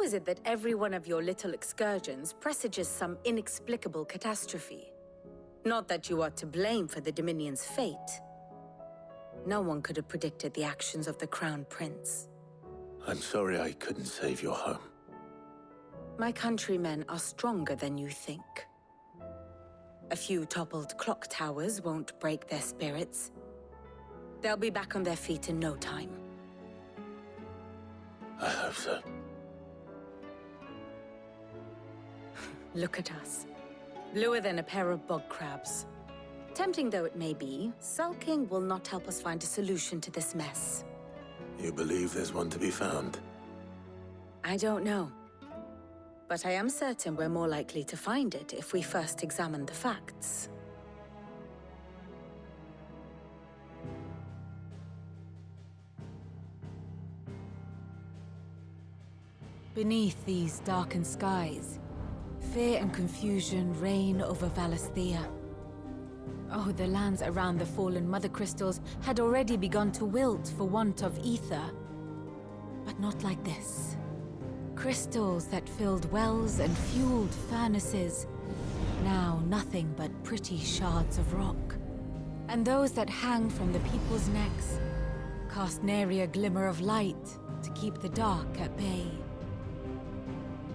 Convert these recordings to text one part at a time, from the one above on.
How is it that every one of your little excursions presages some inexplicable catastrophe? Not that you are to blame for the Dominion's fate. No one could have predicted the actions of the Crown Prince. I'm sorry I couldn't save your home. My countrymen are stronger than you think. A few toppled clock towers won't break their spirits. They'll be back on their feet in no time. I hope so. Look at us. Bluer than a pair of bog crabs. Tempting though it may be, sulking will not help us find a solution to this mess. You believe there's one to be found? I don't know. But I am certain we're more likely to find it if we first examine the facts. Beneath these darkened skies, fear and confusion reign over Valisthea. Oh, the lands around the fallen Mother Crystals had already begun to wilt for want of ether. But not like this. Crystals that filled wells and fueled furnaces, now nothing but pretty shards of rock. And those that hang from the people's necks cast nary a glimmer of light to keep the dark at bay.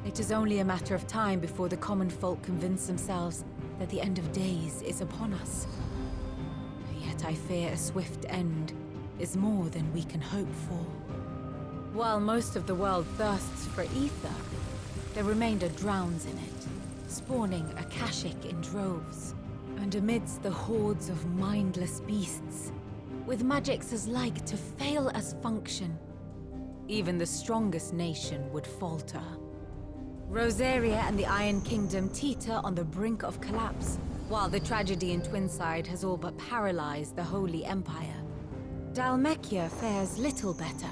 It is only a matter of time before the common folk convince themselves that the end of days is upon us. Yet I fear a swift end is more than we can hope for. While most of the world thirsts for ether, the remainder drowns in it, spawning Akashic in droves. And amidst the hordes of mindless beasts, with magics as like to fail as function, even the strongest nation would falter. Rosaria and the Iron Kingdom teeter on the brink of collapse, while the tragedy in Twinside has all but paralyzed the Holy Empire. Dhalmekia fares little better.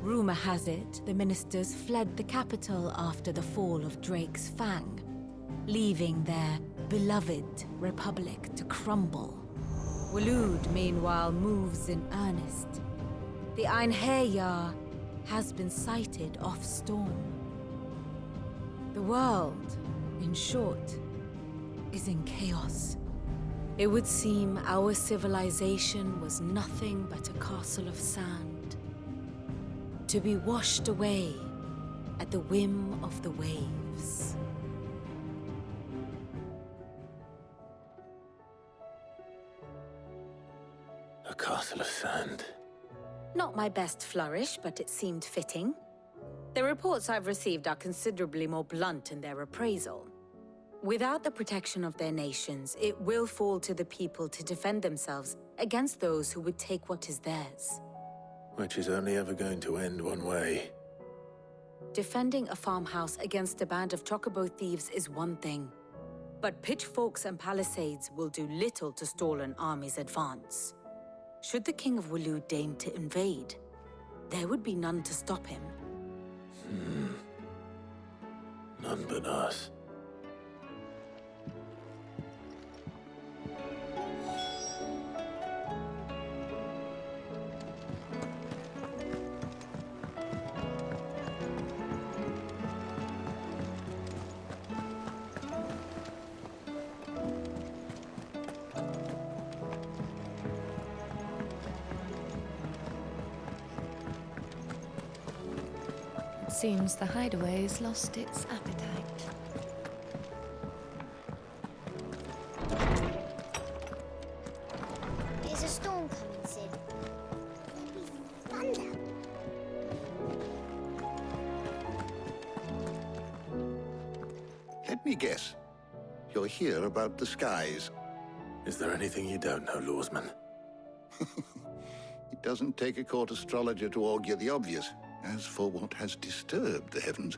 Rumor has it the ministers fled the capital after the fall of Drake's Fang, leaving their beloved republic to crumble. Waloed, meanwhile, moves in earnest. The Einherjar has been sighted off-storm. The world, in short, is in chaos. It would seem our civilization was nothing but a castle of sand, to be washed away at the whim of the waves. A castle of sand. Not my best flourish, but it seemed fitting. The reports I've received are considerably more blunt in their appraisal. Without the protection of their nations, it will fall to the people to defend themselves against those who would take what is theirs. Which is only ever going to end one way. Defending a farmhouse against a band of chocobo thieves is one thing, but pitchforks and palisades will do little to stall an army's advance. Should the King of Waloed deign to invade, there would be none to stop him. None but us. Seems the hideaway's lost its appetite. There's a storm coming, Sid. There'll be thunder. Let me guess. You're here about the skies. Is there anything you don't know, Lawsman? It doesn't take a court astrologer to augur the obvious. As for what has disturbed the heavens,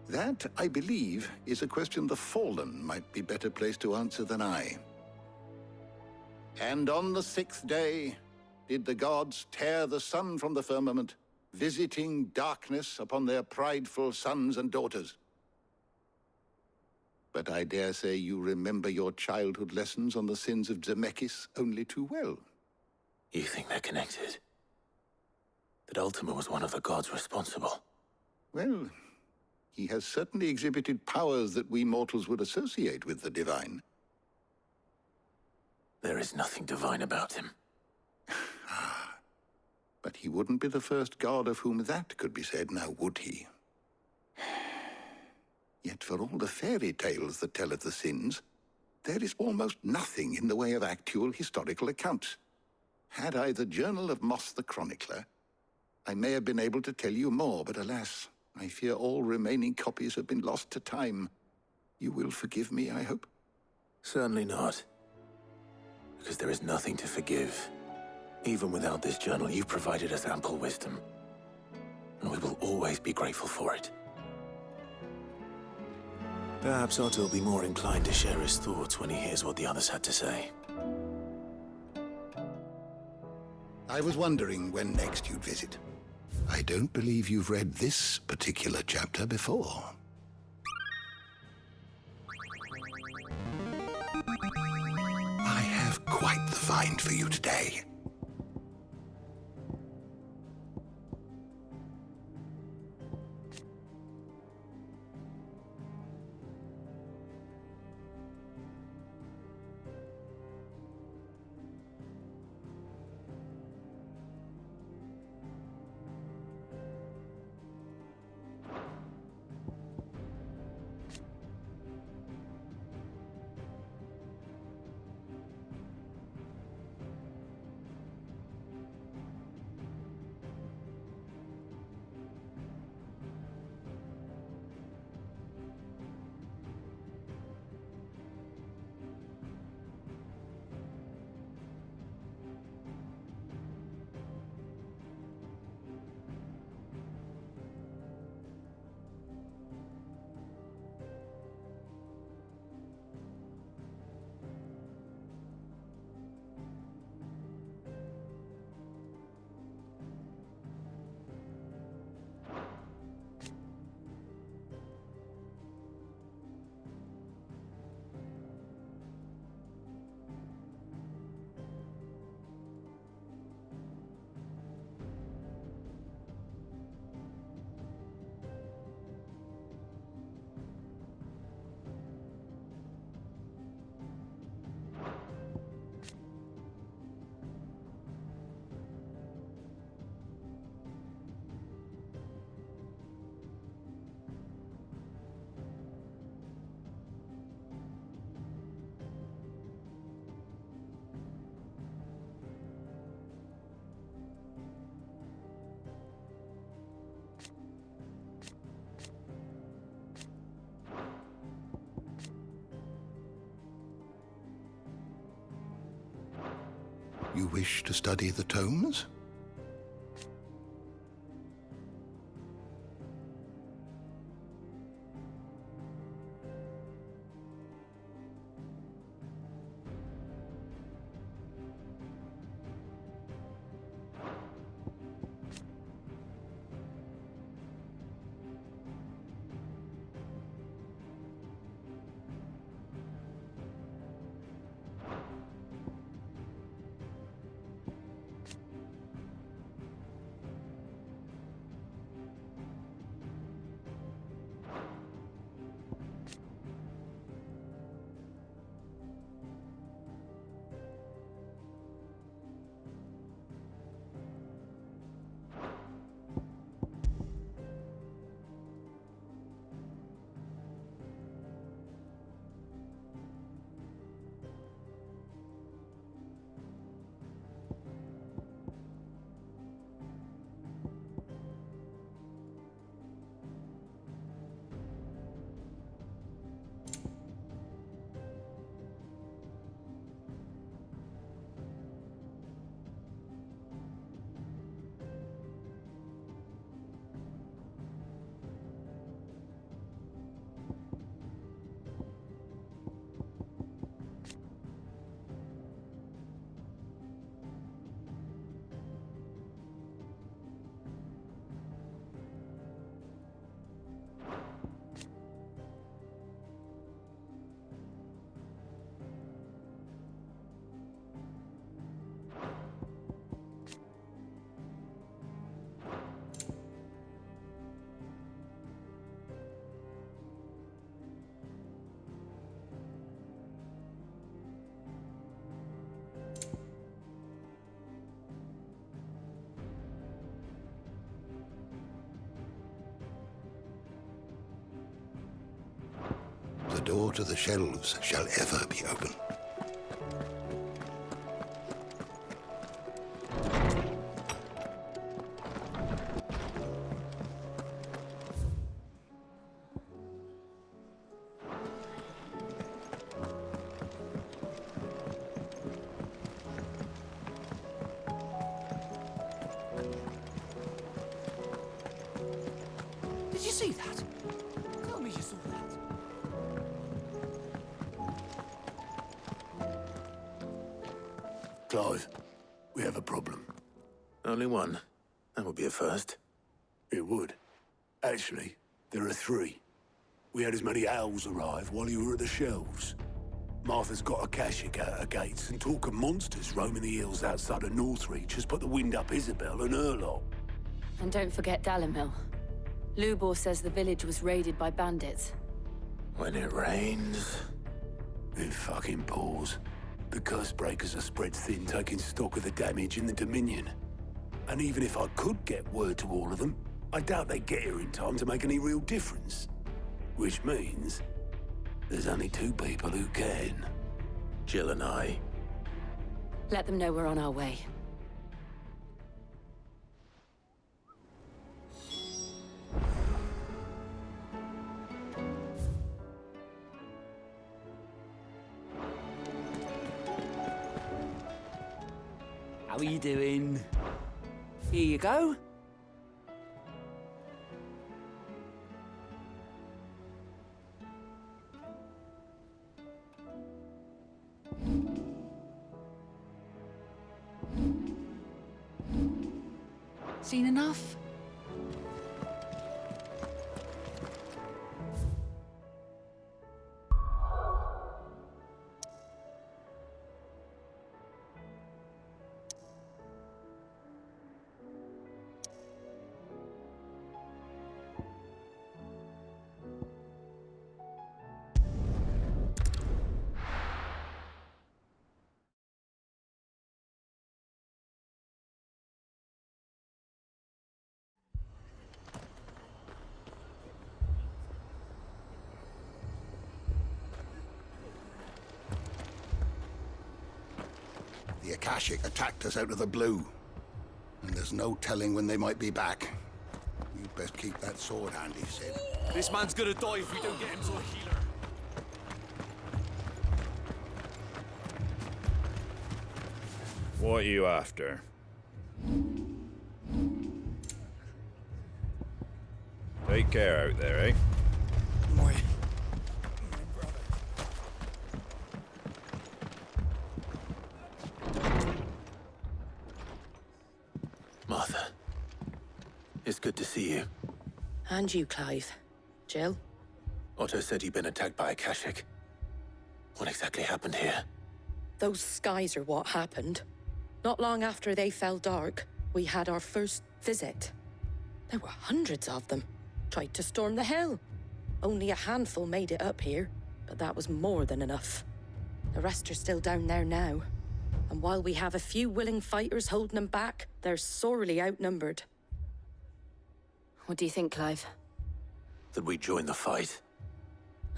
that, I believe, is a question the Fallen might be better placed to answer than I. And on the 6th day did the gods tear the sun from the firmament, visiting darkness upon their prideful sons and daughters. But I dare say you remember your childhood lessons on the sins of Zemeckis only too well. You think they're connected? That Ultima was one of the gods responsible? Well, he has certainly exhibited powers that we mortals would associate with the divine. There is nothing divine about him. But he wouldn't be the first god of whom that could be said, now would he? Yet for all the fairy tales that tell of the sins, there is almost nothing in the way of actual historical accounts. Had I the Journal of Moss the Chronicler, I may have been able to tell you more, but alas, I fear all remaining copies have been lost to time. You will forgive me, I hope? Certainly not. Because there is nothing to forgive. Even without this journal, you provided us ample wisdom. And we will always be grateful for it. Perhaps Otto will be more inclined to share his thoughts when he hears what the others had to say. I was wondering when next you'd visit. I don't believe you've read this particular chapter before. I have quite the find for you today. You wish to study the tomes? door to the shelves shall ever be open. Did you see that? Tell me you saw that. Clive, we have a problem. Only one. That would be a first. It would. Actually, there are three. We had as many owls arrive while you were at the shelves. Martha's got a Akashic out her gates, and talk of monsters roaming the hills outside of Northreach has put the wind up Isabel and her lot. And don't forget Dalimil. Lubor says the village was raided by bandits. When it rains... It fucking pours. The curse breakers are spread thin, taking stock of the damage in the Dominion. And even if I could get word to all of them, I doubt they'd get here in time to make any real difference. Which means there's only two people who can. Jill and I. Let them know we're on our way. How are you doing? Here you go. Seen enough? The Akashic attacked us out of the blue. And there's no telling when they might be back. You'd best keep that sword handy, Sid. This man's gonna die if we don't get him to a healer. What are you after? Take care out there, eh? My Martha. It's good to see you. And you, Clive. Jill? Otto said you'd been attacked by Akashic. What exactly happened here? Those skies are what happened. Not long after they fell dark, we had our first visit. There were hundreds of them. Tried to storm the hill. Only a handful made it up here, but that was more than enough. The rest are still down there now. And while we have a few willing fighters holding them back, they're sorely outnumbered. What do you think, Clive? That we join the fight?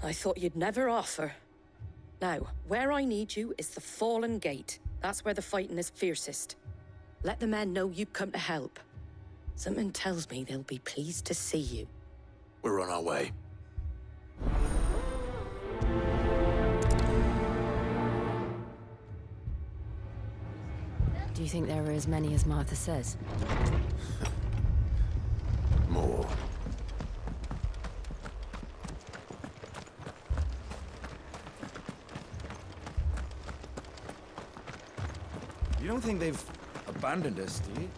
I thought you'd never offer. Now, where I need you is the Fallen Gate. That's where the fighting is fiercest. Let the men know you come to help. Something tells me they'll be pleased to see you. We're on our way. Do you think there are as many as Martha says? More. You don't think they've abandoned us, do you?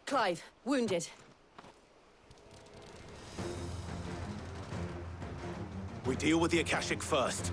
Clive, wounded. We deal with the Akashic first.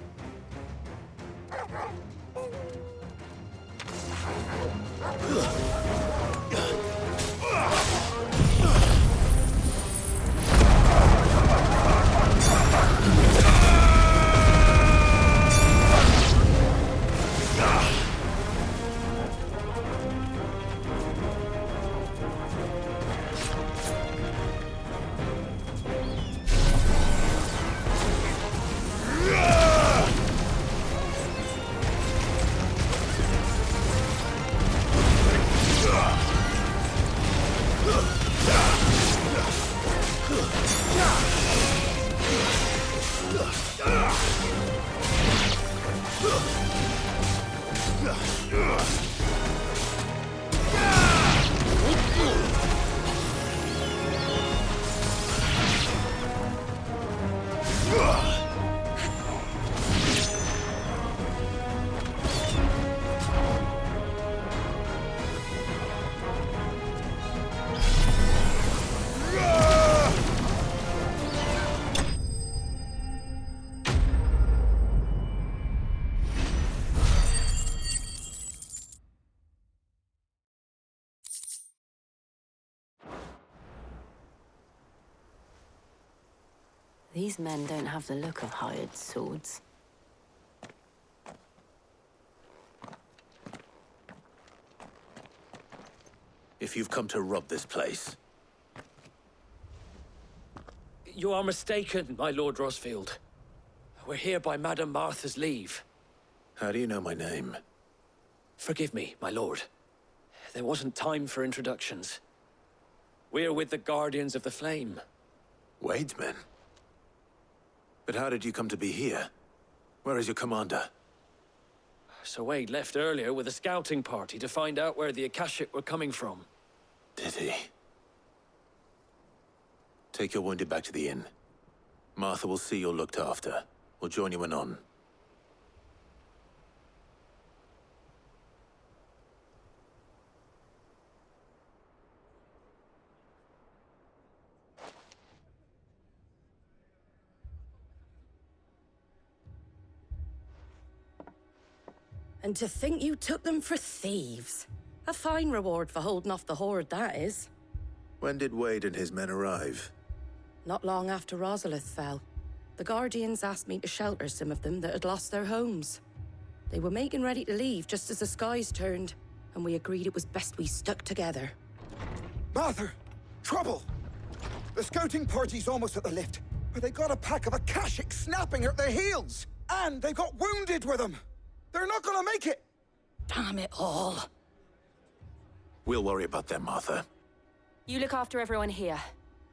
These men don't have the look of hired swords. If you've come to rob this place, You are mistaken, my Lord Rosfield. We're here by Madame Martha's leave. how do you know my name? Forgive me, my lord. There wasn't time for introductions. We're with the Guardians of the Flame. Wade's men? But how did you come to be here? Where is your commander? Sir Wade left earlier with a scouting party to find out where the Akashic were coming from. Did he? Take your wounded back to the inn. Martha will see you're looked after. We'll join you anon. And to think you took them for thieves. A fine reward for holding off the horde, that is. When did Wade and his men arrive? Not long after Rosalith fell, the Guardians asked me to shelter some of them that had lost their homes. They were making ready to leave just as the skies turned, and we agreed it was best we stuck together. Martha! Trouble! The scouting party's almost at the lift, but they got a pack of Akashic snapping at their heels! And they've got wounded with them! They're not gonna make it! Damn it all. We'll worry about them, Martha. You look after everyone here.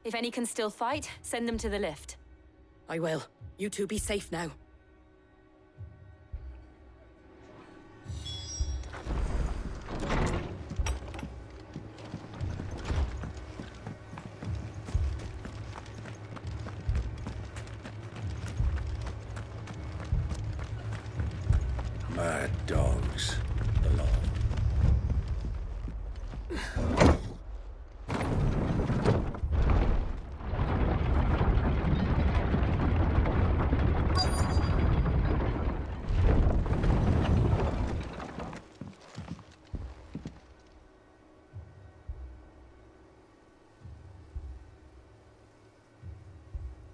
If any can still fight, send them to the lift. I will. You two be safe now. Mad dogs. The lot.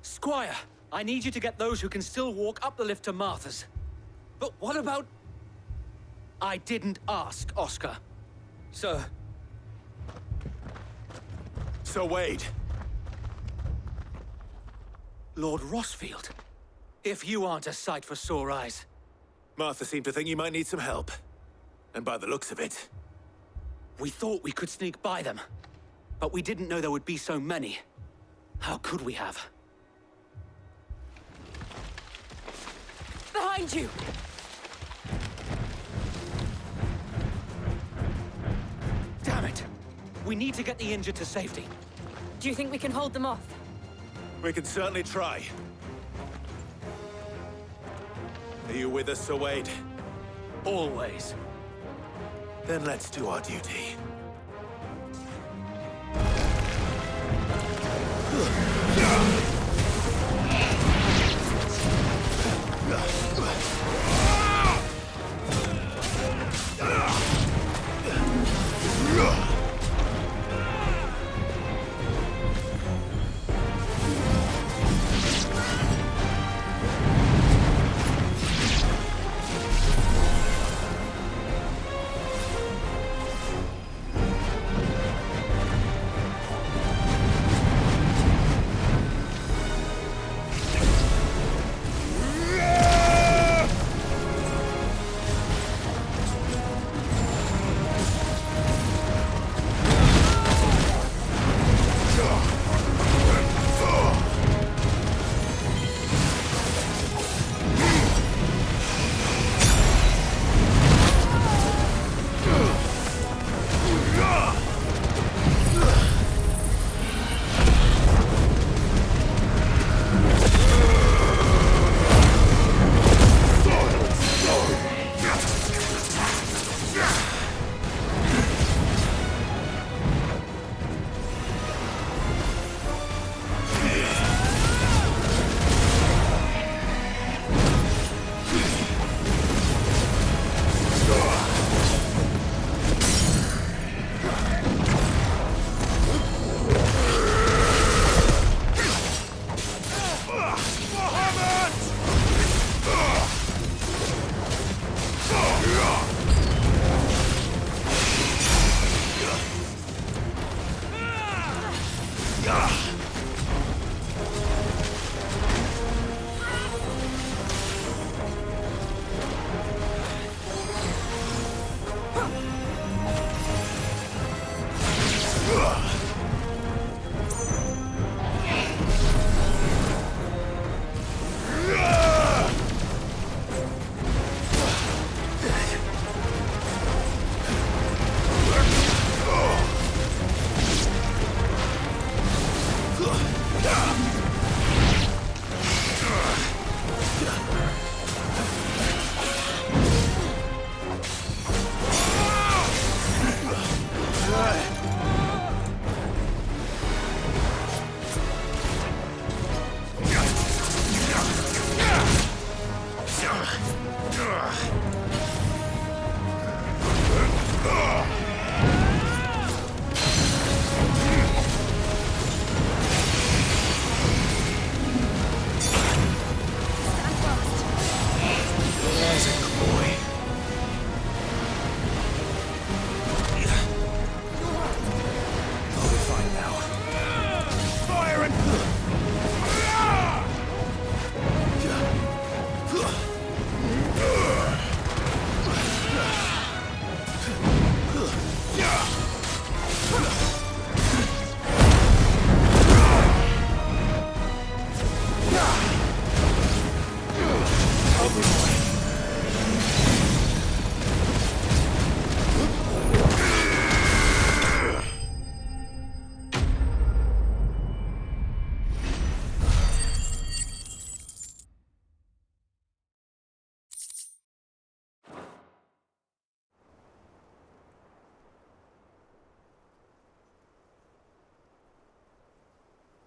Squire, I need you to get those who can still walk up the lift to Martha's. But what about... I didn't ask, Oscar. Sir. Sir Wade! Lord Rosfield. If you aren't a sight for sore eyes. Martha seemed to think you might need some help. And by the looks of it... We thought we could sneak by them. But we didn't know there would be so many. How could we have? Behind you! Damn it! We need to get the injured to safety. Do you think we can hold them off? We can certainly try. Are you with us, Sir Wade? Always. Then let's do our duty.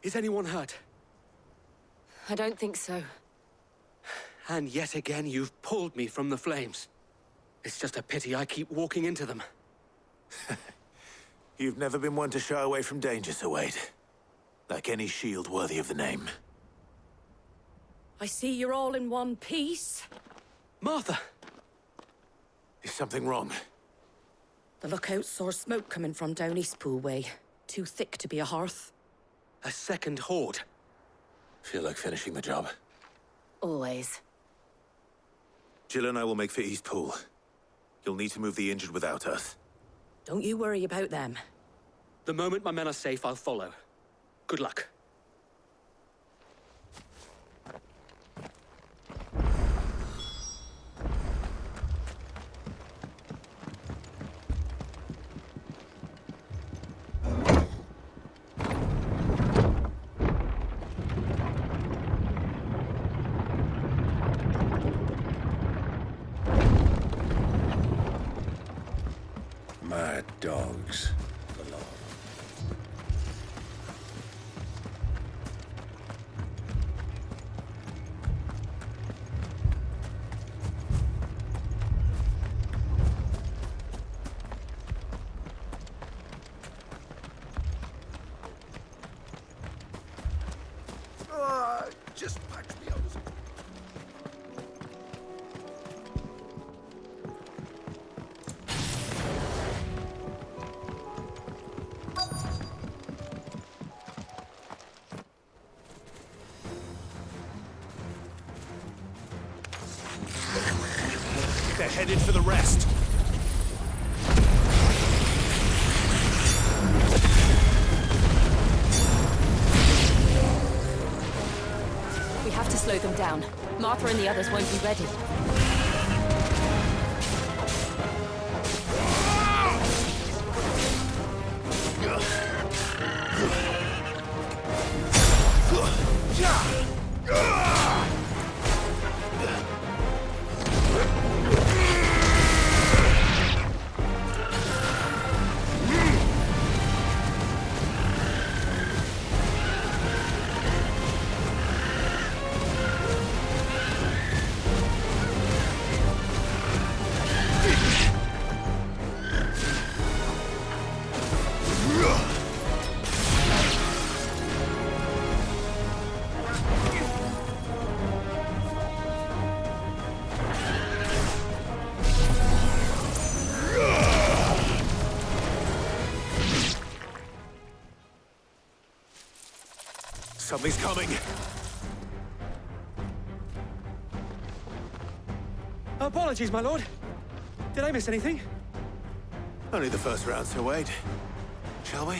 Is anyone hurt? I don't think so. And yet again, you've pulled me from the flames. It's just a pity I keep walking into them. You've never been one to shy away from danger, Sir Wade. Like any shield worthy of the name. I see you're all in one piece. Martha! Is something wrong? The lookout saw smoke coming from down Eastpool way. Too thick to be a hearth. A second horde. Feel like finishing the job? Always. Jill and I will make for Eastpool. You'll need to move the injured without us. Don't you worry about them. The moment my men are safe, I'll follow. Good luck. Mad dogs. Just patch me out. They're headed for the rest. We have to slow them down. Martha and the others won't be ready. Something's coming! Apologies, my lord. Did I miss anything? Only the first round, so wait. Shall we?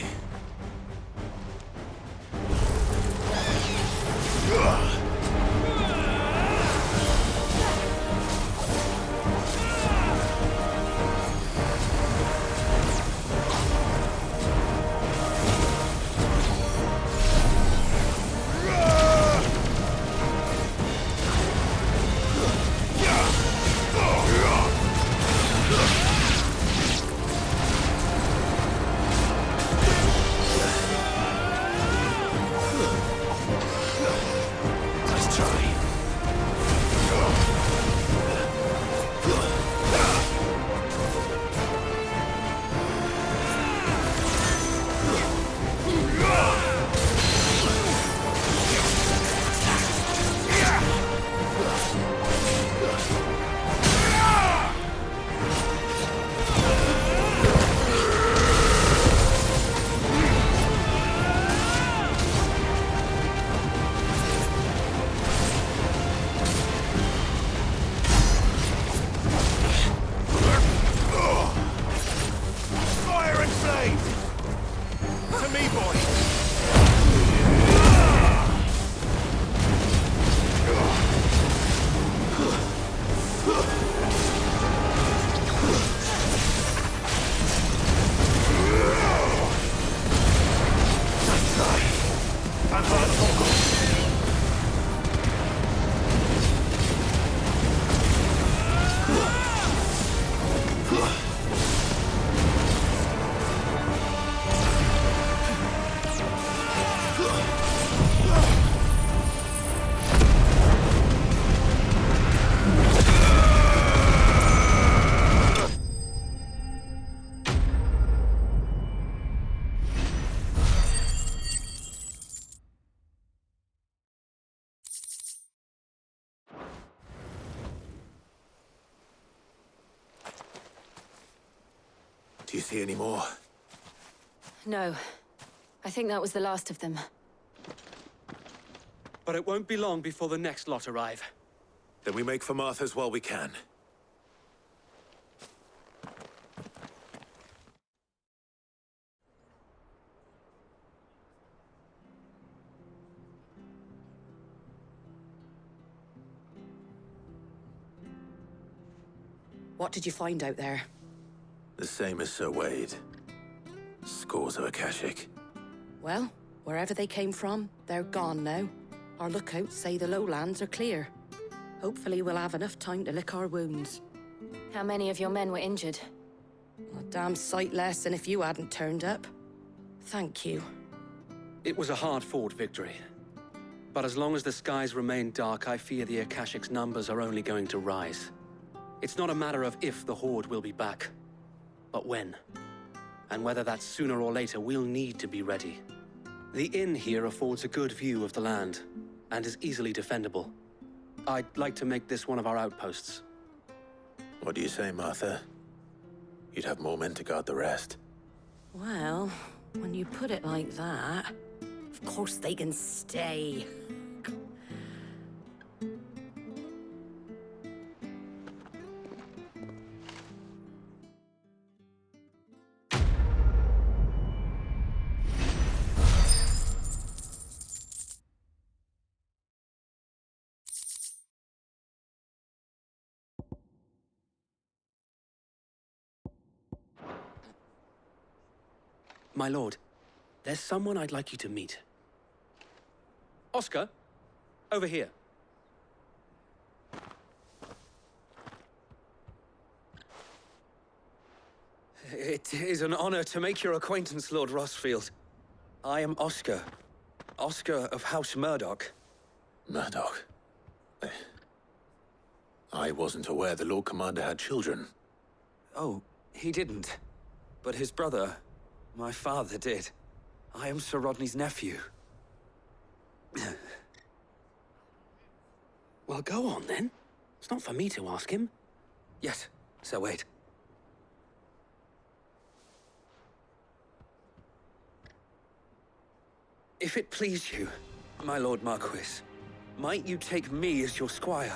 Do you see any more? No. I think that was the last of them. But it won't be long before the next lot arrive. Then we make for Martha's while we can. What did you find out there? The same as Sir Wade. Scores of Akashic. Well, wherever they came from, they're gone now. Our lookouts say the lowlands are clear. Hopefully we'll have enough time to lick our wounds. How many of your men were injured? A damn sight less than if you hadn't turned up. Thank you. It was a hard-fought victory. But as long as the skies remain dark, I fear the Akashic's numbers are only going to rise. It's not a matter of if the Horde will be back, but when. And whether that's sooner or later, we'll need to be ready. The inn here affords a good view of the land, and is easily defendable. I'd like to make this one of our outposts. What do you say, Martha? You'd have more men to guard the rest. Well, when you put it like that, of course they can stay. My lord, there's someone I'd like you to meet. Oscar, over here. It is an honor to make your acquaintance, Lord Rossfield. I am Oscar. Oscar of House Murdoch. Murdoch? I wasn't aware the Lord Commander had children. Oh, he didn't. But his brother, my father, did. I am Sir Rodney's nephew. Well, go on then. It's not for me to ask him. Yes, Sir Wade. If it please you, My Lord Marquis, might you take me as your squire?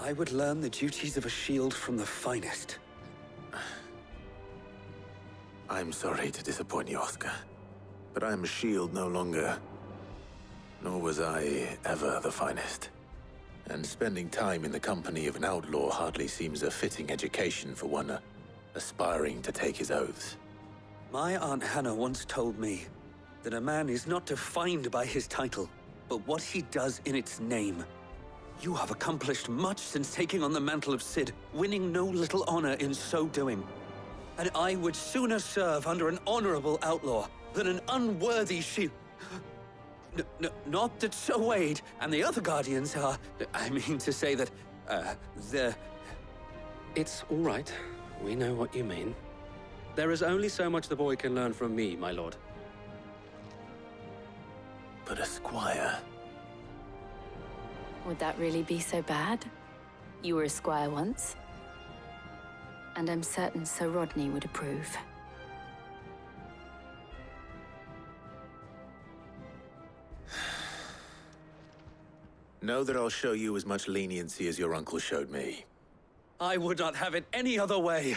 I would learn the duties of a shield from the finest. I'm sorry to disappoint you, Oscar, but I'm a shield no longer. Nor was I ever the finest. And spending time in the company of an outlaw hardly seems a fitting education for one aspiring to take his oaths. My Aunt Hannah once told me that a man is not defined by his title, but what he does in its name. You have accomplished much since taking on the mantle of Cid, winning no little honor in so doing. And I would sooner serve under an honorable outlaw than an unworthy shield. Not that Sir Wade and the other Guardians are... I mean to say that, they're... It's all right. We know what you mean. There is only so much the boy can learn from me, my lord. But a squire? Would that really be so bad? You were a squire once. And I'm certain Sir Rodney would approve. Know that I'll show you as much leniency as your uncle showed me. I would not have it any other way.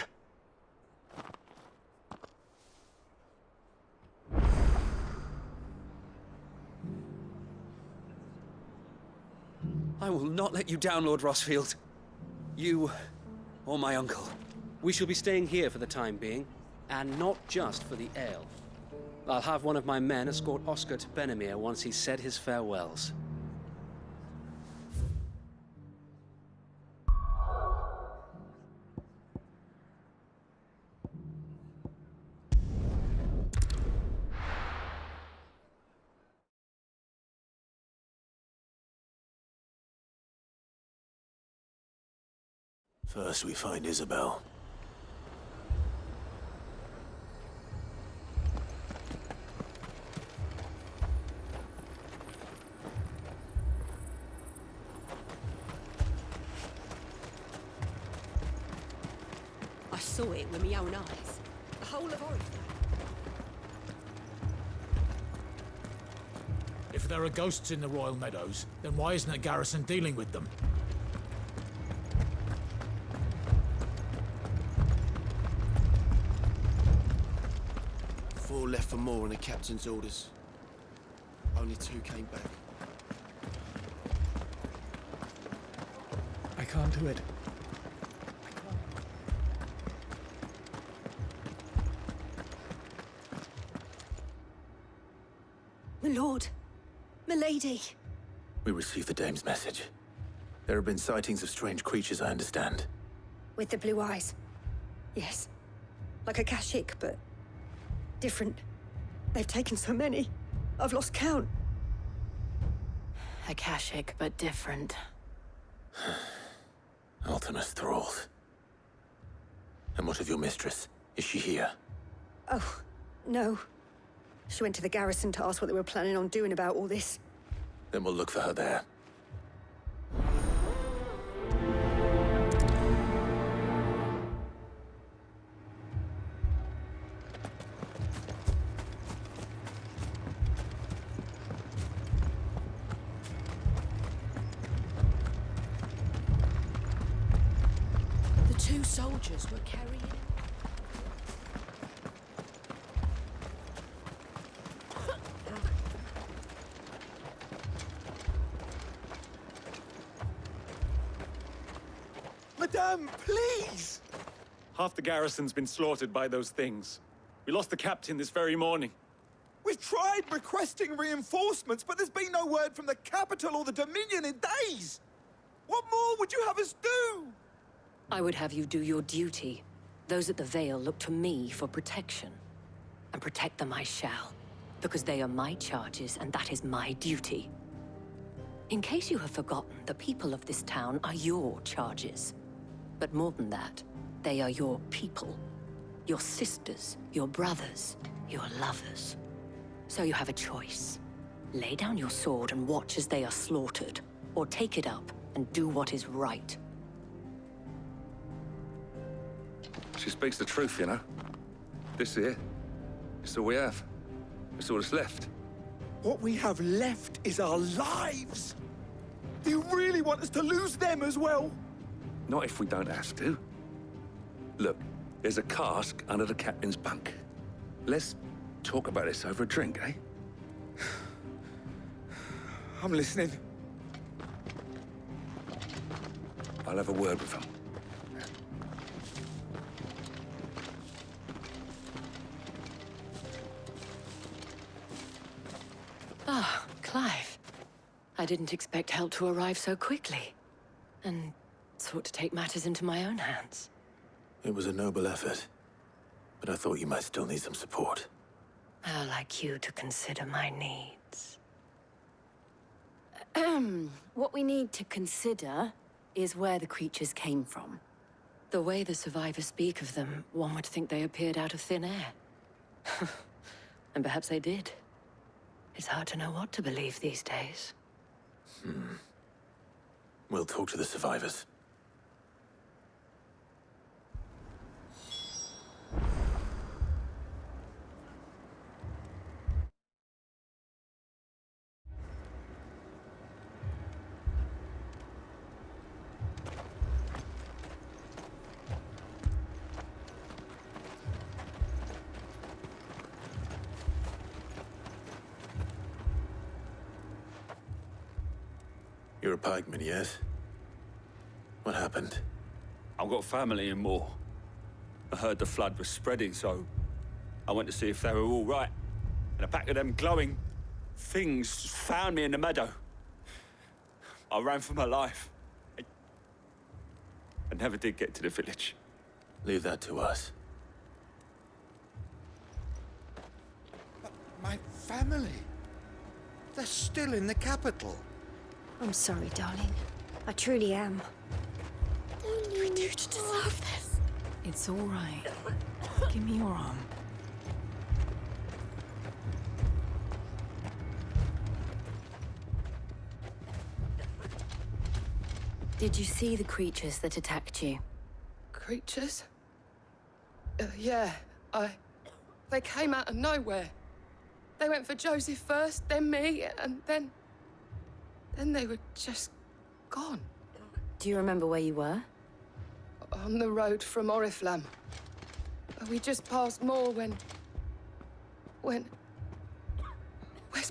I will not let you down, Lord Rossfield. You or my uncle. We shall be staying here for the time being, and not just for the ale. I'll have one of my men escort Oscar to Benimir once he's said his farewells. First we find Isabel. I saw it with my own eyes. The whole of Oriflamme. If there are ghosts in the Royal Meadows, then why isn't a garrison dealing with them? Four left for more on the captain's orders. Only 2 came back. I can't do it. My lord. My lady. We received the dame's message. There have been sightings of strange creatures, I understand. With the blue eyes. Yes. Like a Kashik, but different. They've taken so many. I've lost count. Akashic, but different. Ultimus thralls. And what of your mistress? Is she here? Oh, no. She went to the garrison to ask what they were planning on doing about all this. Then we'll look for her there. The 2 soldiers were carrying... Madame, please! Half the garrison's been slaughtered by those things. We lost the captain this very morning. We've tried requesting reinforcements, but there's been no word from the capital or the Dominion in days! What more would you have us do? I would have you do your duty. Those at the Vale look to me for protection. And protect them I shall, because they are my charges and that is my duty. In case you have forgotten, the people of this town are your charges. But more than that, they are your people. Your sisters, your brothers, your lovers. So you have a choice. Lay down your sword and watch as they are slaughtered, or take it up and do what is right. She speaks the truth, you know. This here, it's all we have. It's all that's left. What we have left is our lives. Do you really want us to lose them as well? Not if we don't have to. Look, there's a cask under the captain's bunk. Let's talk about this over a drink, eh? I'm listening. I'll have a word with him. Ah, Clive. I didn't expect help to arrive so quickly. And sought to take matters into my own hands. It was a noble effort, but I thought you might still need some support. I'd like you to consider my needs. What we need to consider is where the creatures came from. The way the survivors speak of them, one would think they appeared out of thin air. And perhaps they did. It's hard to know what to believe these days. We'll talk to the survivors. You're a pikeman, yes? What happened? I've got family in Moor. I heard the flood was spreading, so I went to see if they were all right. And a pack of them glowing things found me in the meadow. I ran for my life. I never did get to the village. Leave that to us. But my family, they're still in the capital. I'm sorry, darling. I truly am. What do we do to deserve this? It's all right. Give me your arm. Did you see the creatures that attacked you? Creatures? Yeah, They came out of nowhere. They went for Joseph first, then me, and then they were just gone. Do you remember where you were? On the road from Oriflamme. We just passed Moor when... Where's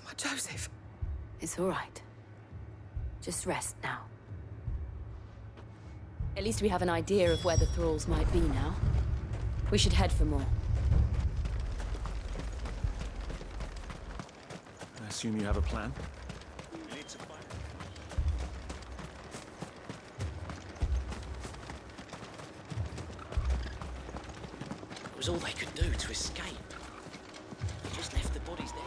my Joseph? It's all right. Just rest now. At least we have an idea of where the thralls might be now. We should head for more. I assume you have a plan? It was all they could do to escape. They just left the bodies there.